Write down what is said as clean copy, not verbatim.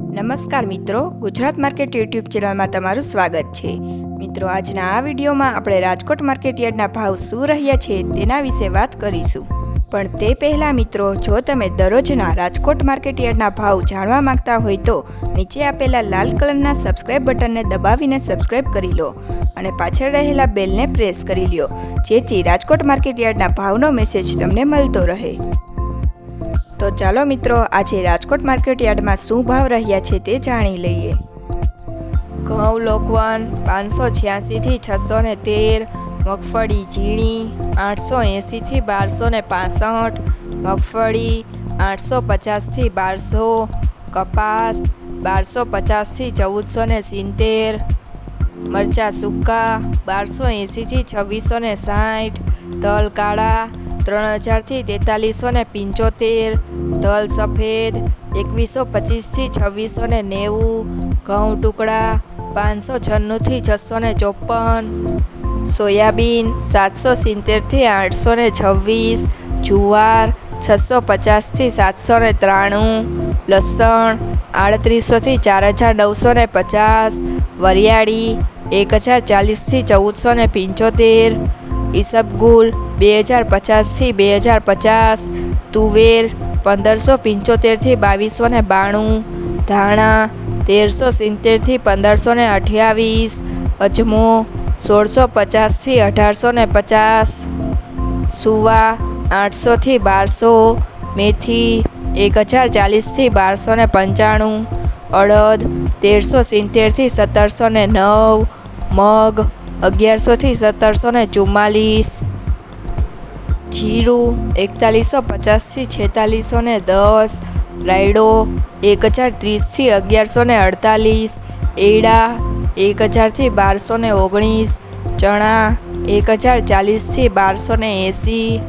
નમસ્કાર મિત્રો, Gujarat market YouTube ચેનલમાં તમારું સ્વાગત છે। મિત્રો, આજના આ વિડીયોમાં આપણે રાજકોટ માર્કેટ યાર્ડના ભાવ શું રહ્યા છે તેના વિશે વાત કરીશું। પણ તે પહેલાં મિત્રો, જો તમે દરરોજના રાજકોટ માર્કેટ યાર્ડના ભાવ જાણવા માંગતા હોય તો નીચે આપેલા લાલ કલરના સબસ્ક્રાઇબ બટનને દબાવીને સબસ્ક્રાઇબ કરી લો અને પાછળ રહેલા બેલને પ્રેસ કરી લો, જેથી રાજકોટ માર્કેટ યાર્ડના ભાવનો મેસેજ તમને મળતો રહે। તો ચાલો મિત્રો, આજે રાજકોટ માર્કેટ યાર્ડમાં શું ભાવ રહ્યા છે તે જાણી લઈએ। ઘઉં લોકવન 586 થી 613, મગફળી ઝીણી 880 થી 1265, મગફળી 850 થી 1200, કપાસ 1250 થી 1470, મરચાં સૂકા 1280 થી 2660, તલ કાળા 3000 થી 4375, તલ સફેદ 2125 થી 2690, ઘઉં ટુકડા 596 થી 654, સોયાબીન 770 થી 826, જુવાર 650 થી 793, લસણ 3800 થી 4950, વરિયાળી 1040 થી 1475, ઈસબગુલ 2050 થી 2050, તુવેર 1575 થી 2292, ધાણા 1370 થી 1528, અજમો 1650 થી 1850, સુવા 800 થી 1200, મેથી 1040 થી 1295, અડદ 1370 થી 1709, મગ 1100 થી 1744, જીરું 4150 થી 4610, રાયડો 1030 થી 1148, એડા 1000 થી 1219, ચણા 1040 થી 1280,